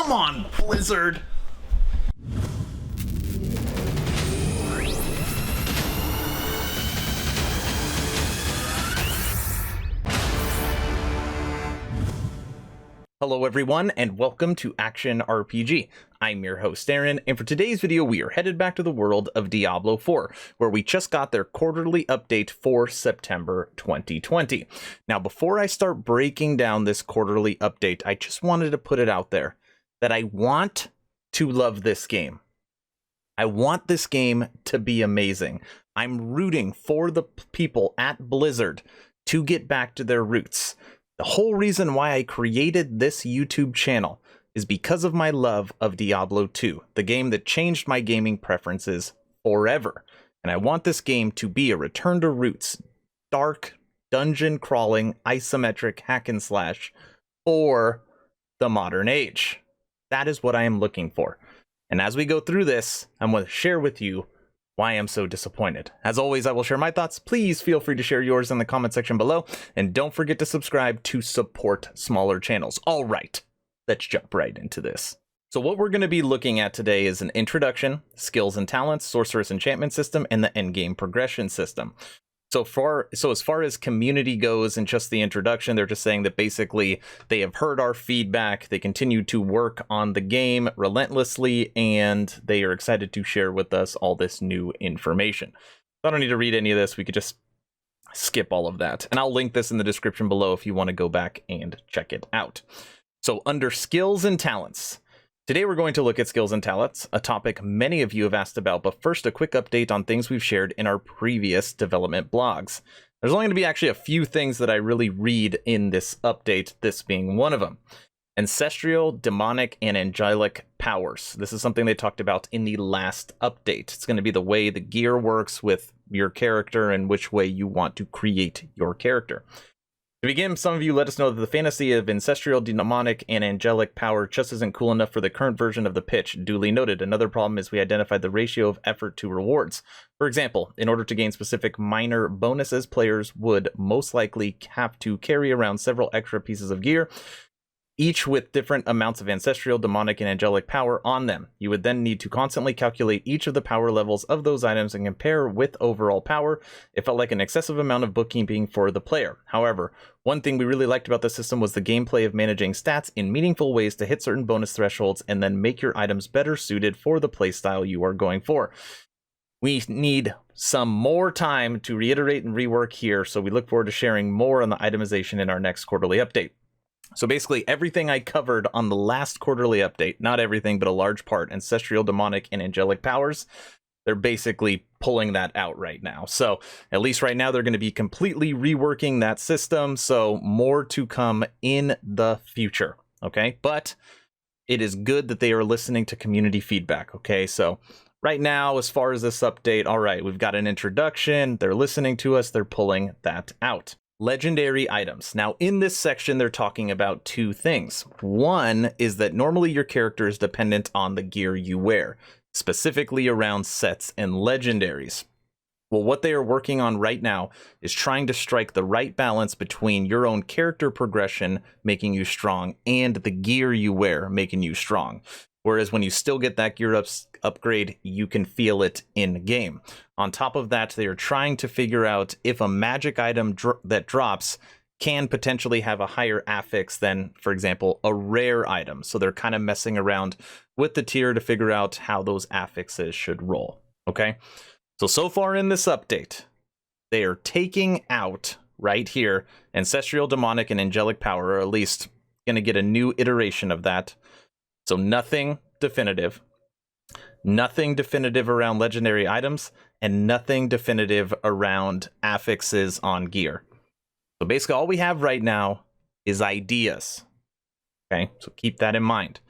Come on, Blizzard! Hello everyone, and welcome to Action RPG. I'm your host Aaron, and for today's video we are headed back to the world of Diablo IV, where we just got their quarterly update for September 2020. Now before I start breaking down this quarterly update, I just wanted to put it out there that I want to love this game. I want this game to be amazing. I'm rooting for the people at Blizzard to get back to their roots. The whole reason why I created this YouTube channel is because of my love of Diablo II, the game that changed my gaming preferences forever. And I want this game to be a return to roots, dark, dungeon crawling, isometric hack and slash for the modern age. That is what I am looking for. And as we go through this, I'm going to share with you why I'm so disappointed. As always, I will share my thoughts. Please feel free to share yours in the comment section below. And don't forget to subscribe to support smaller channels. All right, let's jump right into this. So what we're going to be looking at today is an introduction, skills and talents, sorceress enchantment system, and the endgame progression system. So as far as community goes and just the introduction, they're just saying that basically they have heard our feedback, they continue to work on the game relentlessly, and they are excited to share with us all this new information. I don't need to read any of this, we could just skip all of that. And I'll link this in the description below if you want to go back and check it out. So under skills and talents, today we're going to look at skills and talents, a topic many of you have asked about, but first a quick update on things we've shared in our previous development blogs. There's only going to be actually a few things that I really read in this update, this being one of them. Ancestral, demonic, and angelic powers. This is something they talked about in the last update. It's going to be the way the gear works with your character and which way you want to create your character. To begin, some of you let us know that the fantasy of ancestral, demonic, and angelic power just isn't cool enough for the current version of the pitch. Duly noted. Another problem is we identified the ratio of effort to rewards. For example, in order to gain specific minor bonuses, players would most likely have to carry around several extra pieces of gear, each with different amounts of ancestral, demonic, and angelic power on them. You would then need to constantly calculate each of the power levels of those items and compare with overall power. It felt like an excessive amount of bookkeeping for the player. However, one thing we really liked about the system was the gameplay of managing stats in meaningful ways to hit certain bonus thresholds and then make your items better suited for the playstyle you are going for. We need some more time to reiterate and rework here, so we look forward to sharing more on the itemization in our next quarterly update. So basically everything I covered on the last quarterly update, not everything, but a large part, ancestral, demonic, and angelic powers, they're basically pulling that out right now. So at least right now they're going to be completely reworking that system. So more to come in the future. Okay. But it is good that they are listening to community feedback. Okay. So right now, as far as this update, all right, we've got an introduction. They're listening to us. They're pulling that out. Legendary items. Now in this section, they're talking about two things. One is that normally your character is dependent on the gear you wear, specifically around sets and legendaries. Well, what they are working on right now is trying to strike the right balance between your own character progression, making you strong, and the gear you wear, making you strong. Whereas when you still get that gear upgrade, you can feel it in game. On top of that, they are trying to figure out if a magic item that drops can potentially have a higher affix than, for example, a rare item. So they're kind of messing around with the tier to figure out how those affixes should roll. Okay, so far in this update, they are taking out right here ancestral, demonic, and angelic power, or at least going to get a new iteration of that. So nothing definitive around legendary items, and nothing definitive around affixes on gear. So basically all we have right now is ideas. Okay, so keep that in mind.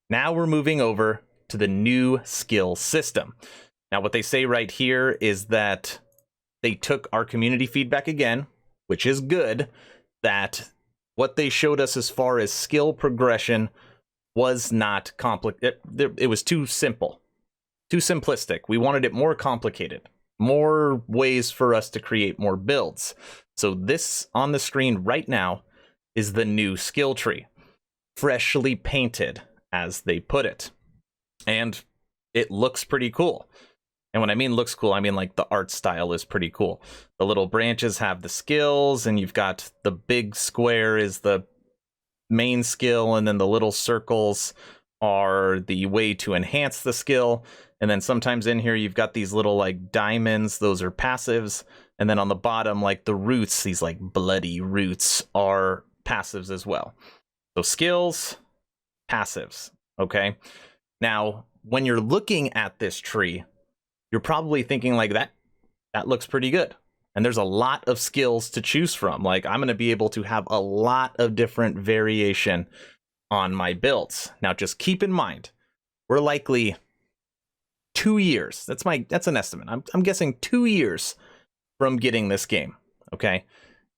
Now we're moving over to the new skill system. Now what they say right here is that they took our community feedback again, which is good, that what they showed us as far as skill progression was not complicated. It was too simple, too simplistic. We wanted it more complicated, more ways for us to create more builds. So this on the screen right now is the new skill tree, freshly painted as they put it. And it looks pretty cool. And when I mean looks cool, I mean like the art style is pretty cool. The little branches have the skills, and you've got the big square is the main skill, and then the little circles are the way to enhance the skill. And then sometimes in here you've got these little like diamonds, those are passives. And then on the bottom, like the roots, these like bloody roots are passives as well. So skills, passives, okay? Now, when you're looking at this tree, you're probably thinking like that looks pretty good. And there's a lot of skills to choose from. Like I'm going to be able to have a lot of different variation on my builds. Now, just keep in mind, we're likely 2 years. That's an estimate. I'm guessing 2 years from getting this game. Okay.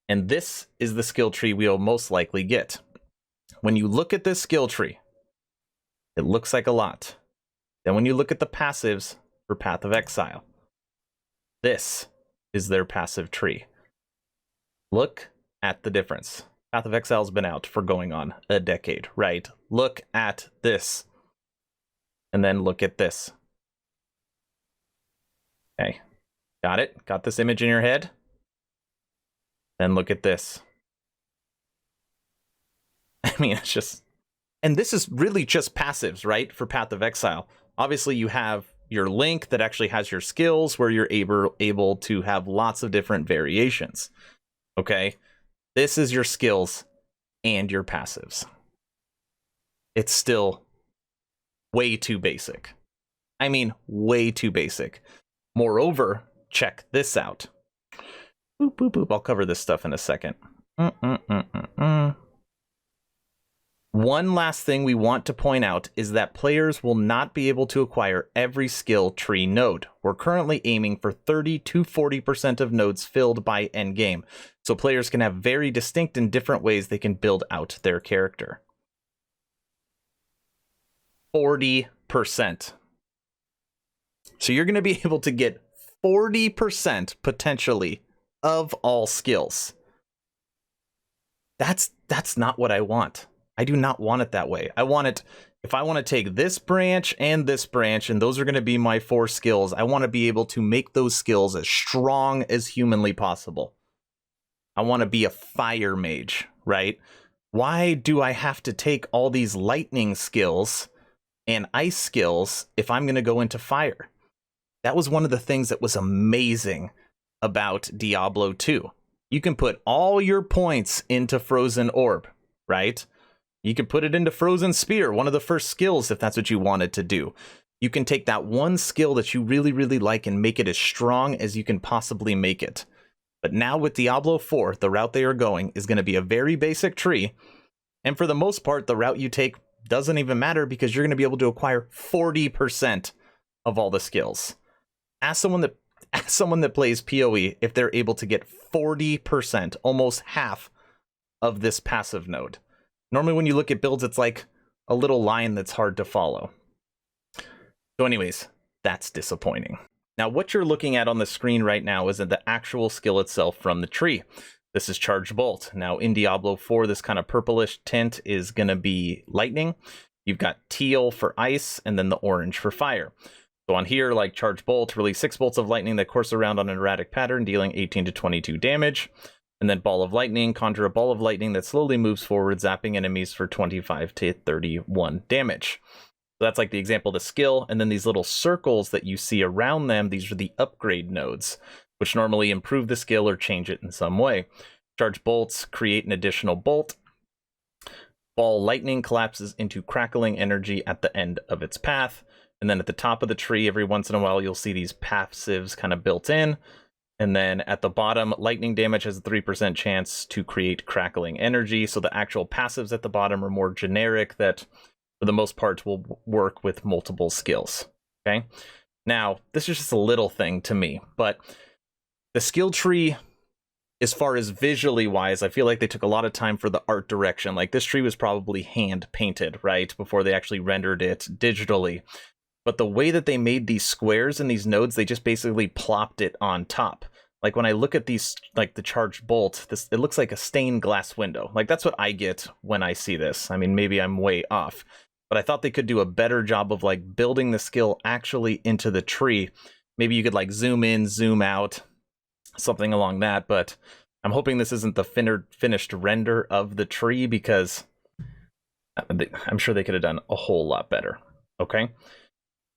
And this is the skill tree we'll most likely get. When you look at this skill tree, it looks like a lot. Then when you look at the passives for Path of Exile, this is their passive tree. Look at the difference. Path of Exile's been out for going on a decade, right? Look at this. And then look at this. Okay. Got it? Got this image in your head? Then look at this. I mean, it's just... And this is really just passives, right? For Path of Exile. Obviously, you have your link that actually has your skills where you're able to have lots of different variations. Okay? This is your skills and your passives. It's still way too basic. I mean, way too basic. Moreover, check this out. Boop, boop, boop. I'll cover this stuff in a second. One last thing we want to point out is that players will not be able to acquire every skill tree node. We're currently aiming for 30 to 40% of nodes filled by endgame, so players can have very distinct and different ways they can build out their character. 40%. So you're going to be able to get 40% potentially of all skills. That's not what I want. I do not want it that way. I want it, if I want to take this branch, and those are going to be my 4 skills, I want to be able to make those skills as strong as humanly possible. I want to be a fire mage, right? Why do I have to take all these lightning skills and ice skills if I'm going to go into fire? That was one of the things that was amazing about Diablo 2. You can put all your points into Frozen Orb, right? You can put it into Frozen Spear, one of the first skills, if that's what you wanted to do. You can take that one skill that you really, really like and make it as strong as you can possibly make it. But now with Diablo 4, the route they are going is going to be a very basic tree. And for the most part, the route you take doesn't even matter because you're going to be able to acquire 40% of all the skills. Ask someone that plays PoE if they're able to get 40%, almost half of this passive node. Normally when you look at builds, it's like a little line that's hard to follow. So anyways, that's disappointing. Now what you're looking at on the screen right now is the actual skill itself from the tree. This is Charged Bolt. Now in Diablo 4, this kind of purplish tint is going to be lightning. You've got teal for ice, and then the orange for fire. So on here, like Charged Bolt, release 6 bolts of lightning that course around on an erratic pattern, dealing 18 to 22 damage. And then Ball of Lightning, conjure a ball of lightning that slowly moves forward, zapping enemies for 25 to 31 damage. So that's like the example of the skill. And then these little circles that you see around them, these are the upgrade nodes, which normally improve the skill or change it in some way. Charged Bolts create an additional bolt. Ball Lightning collapses into crackling energy at the end of its path. And then at the top of the tree, every once in a while, you'll see these passives kind of built in. And then at the bottom, lightning damage has a 3% chance to create crackling energy. So the actual passives at the bottom are more generic that, for the most part, will work with multiple skills. Okay. Now, this is just a little thing to me, but the skill tree, as far as visually wise, I feel like they took a lot of time for the art direction. Like this tree was probably hand painted, right? Before they actually rendered it digitally. But the way that they made these squares and these nodes, they just basically plopped it on top. Like when I look at these, like the Charged Bolt, it looks like a stained glass window. Like that's what I get when I see this. I mean, maybe I'm way off. but I thought they could do a better job of like building the skill actually into the tree. Maybe you could like zoom in, zoom out, something along that, but I'm hoping this isn't the finished render of the tree, because I'm sure they could have done a whole lot better. Okay,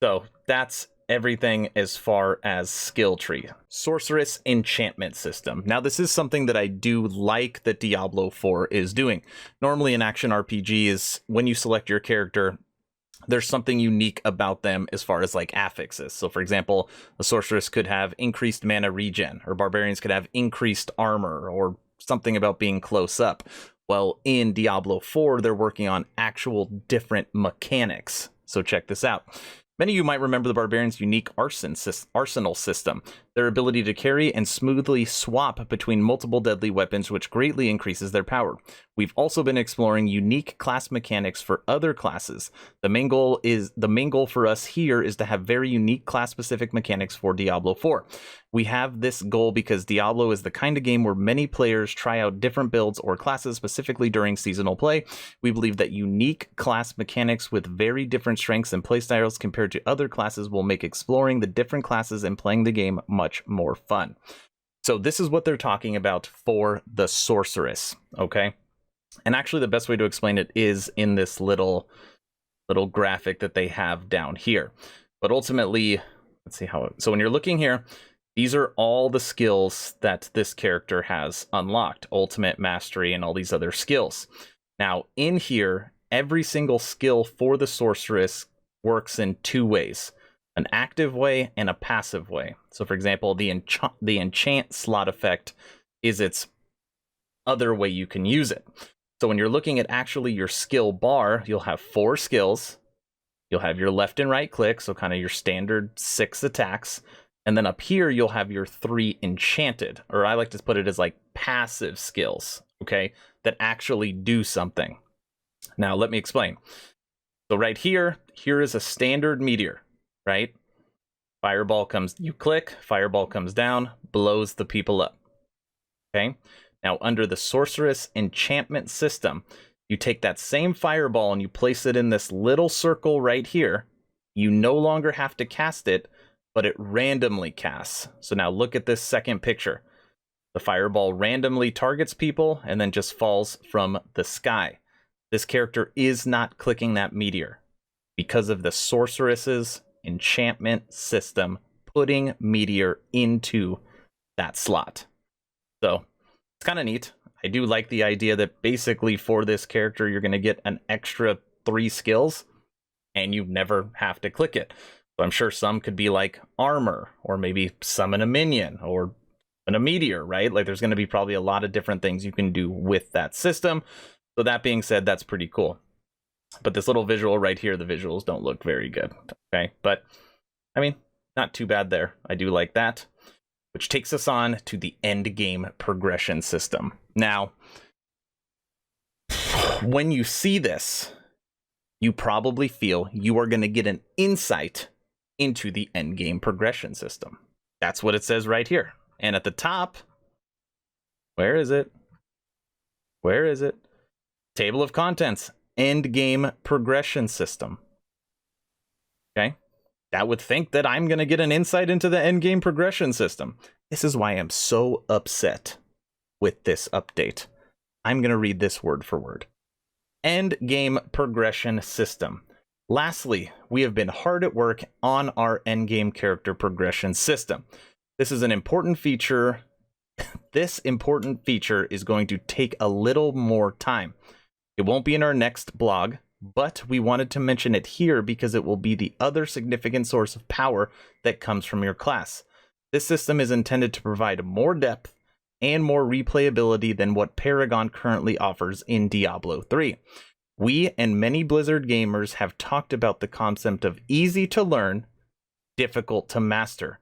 so that's everything as far as skill tree. Sorceress enchantment system. Now, this is something that I do like that Diablo IV is doing. Normally, an action RPG is when you select your character, there's something unique about them as far as like affixes. So for example, a sorceress could have increased mana regen, or barbarians could have increased armor, or something about being close up. Well, in Diablo IV, they're working on actual different mechanics. So check this out. Many of you might remember the barbarians' unique arsenal system, their ability to carry and smoothly swap between multiple deadly weapons, which greatly increases their power. We've also been exploring unique class mechanics for other classes. The main goal for us here is to have very unique class-specific mechanics for Diablo IV. We have this goal because Diablo is the kind of game where many players try out different builds or classes specifically during seasonal play. We believe that unique class mechanics with very different strengths and playstyles compared to other classes will make exploring the different classes and playing the game much more fun. So this is what they're talking about for the Sorceress, okay? And actually the best way to explain it is in this little graphic that they have down here. But ultimately, let's see how so when you're looking here, these are all the skills that this character has unlocked, ultimate, mastery, and all these other skills. Now, in here, every single skill for the Sorceress works in two ways, an active way and a passive way. So, for example, the enchant slot effect is its other way you can use it. So when you're looking at actually your skill bar, you'll have 4 skills. You'll have your left and right click, so kind of your standard 6 attacks. And then up here, you'll have your 3 enchanted, or I like to put it as like passive skills, okay, that actually do something. Now, let me explain. So right here is a standard meteor, right? Fireball comes, you click, fireball comes down, blows the people up, okay? Now, under the Sorceress enchantment system, you take that same fireball and you place it in this little circle right here. You no longer have to cast it, but it randomly casts. So now look at this second picture. The fireball randomly targets people and then just falls from the sky. This character is not clicking that meteor because of the Sorceress's enchantment system putting meteor into that slot. So it's kind of neat. I do like the idea that basically for this character, you're going to get an extra 3 skills and you never have to click it. So I'm sure some could be like armor, or maybe summon a minion, or a meteor, right? Like there's going to be probably a lot of different things you can do with that system. So that being said, that's pretty cool. But this little visual right here, the visuals don't look very good. Okay, but I mean, not too bad there. I do like that. Which takes us on to the Endgame progression system. Now, when you see this, you probably feel you are going to get an insight into the Endgame progression system. That's what it says right here. And at the top, where is it? Where is it? Table of contents, Endgame progression system. Okay? That would think that I'm going to get an insight into the endgame progression system. This is why I'm so upset with this update. I'm going to read this word for word. Endgame progression system. Lastly, we have been hard at work on our endgame character progression system. This is an important feature. This important feature is going to take a little more time. It won't be in our next blog, but we wanted to mention it here because it will be the other significant source of power that comes from your class. This system is intended to provide more depth and more replayability than what Paragon currently offers in Diablo 3. We and many Blizzard gamers have talked about the concept of easy to learn, difficult to master.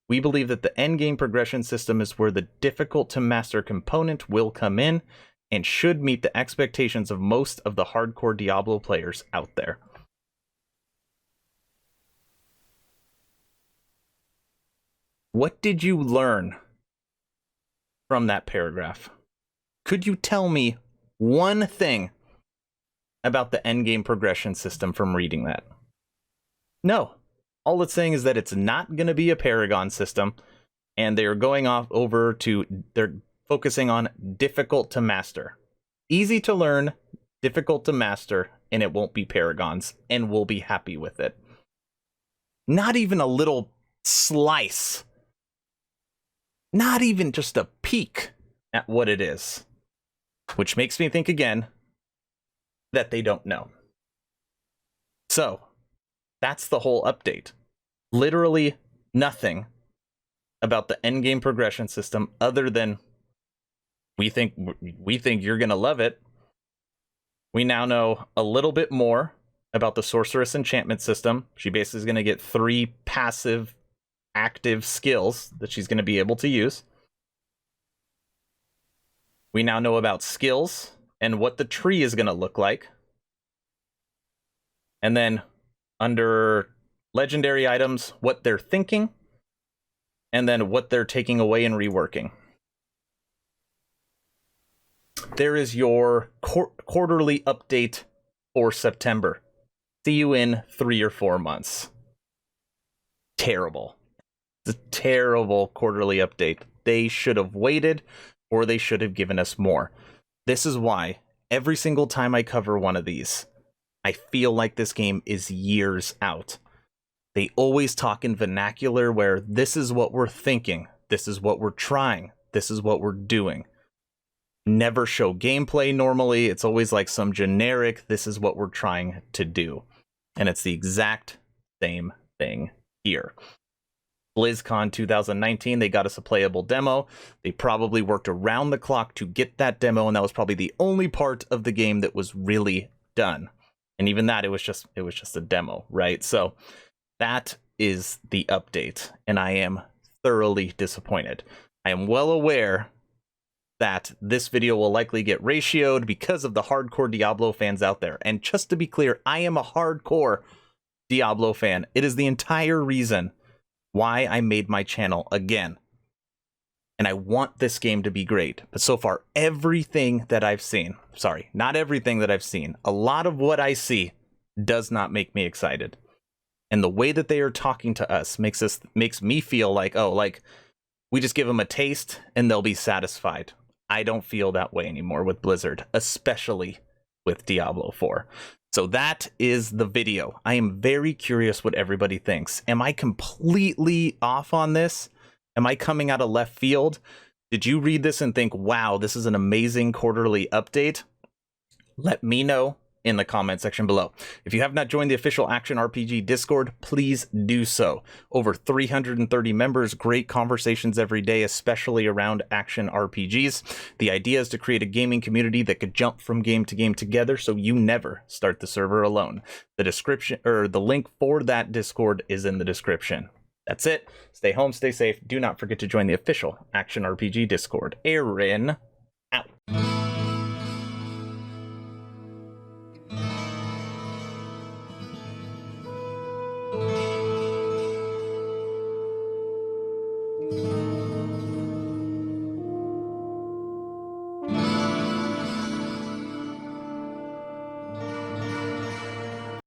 We believe that the endgame progression system is where the difficult to master component will come in and should meet the expectations of most of the hardcore Diablo players out there. What did you learn from that paragraph? Could you tell me one thing about the endgame progression system from reading that? No. All it's saying is that it's not going to be a Paragon system, and they're they're focusing on difficult to master. Easy to learn, difficult to master, and it won't be Paragons, and we'll be happy with it. Not even a little slice. Not even just a peek at what it is. Which makes me think again that they don't know. So, that's the whole update. Literally nothing about the endgame progression system other than we think you're going to love it. We now know a little bit more about the Sorceress enchantment system. She basically is going to get 3 passive active skills that she's going to be able to use. We now know about skills and what the tree is going to look like. And then under legendary items, what they're thinking, and then what they're taking away and reworking. There is your quarterly update for September. See you in 3 or 4 months. Terrible. It's a terrible quarterly update. They should have waited, or they should have given us more. This is why every single time I cover one of these, I feel like this game is years out. They always talk in vernacular where this is what we're thinking, this is what we're trying, this is what we're doing. Never show gameplay normally. It's always like some generic, this is what we're trying to do. And it's the exact same thing here. BlizzCon 2019, they got us a playable demo. They probably worked around the clock to get that demo, and that was probably the only part of the game that was really done. And even that, it was just a demo, right? So that is the update, and I am thoroughly disappointed. I am well aware that this video will likely get ratioed because of the hardcore Diablo fans out there. And just to be clear, I am a hardcore Diablo fan. It is the entire reason why I made my channel again. And I want this game to be great. But so far, everything that I've seen, sorry, not everything that I've seen, a lot of what I see does not make me excited. And the way that they are talking to us makes me feel like, oh, like we just give them a taste and they'll be satisfied. I don't feel that way anymore with Blizzard, especially with Diablo 4. So that is the video. I am very curious what everybody thinks. Am I completely off on this? Am I coming out of left field? Did you read this and think, wow, this is an amazing quarterly update? Let me know in the comment section below. If you have not joined the official Action RPG Discord, please do so. Over 330 members, great conversations every day, especially around action RPGs. The idea is to create a gaming community that could jump from game to game together so you never start the server alone. The description or the link for that Discord is in the description. That's it. Stay home, stay safe. Do not forget to join the official Action RPG Discord. Aaron out.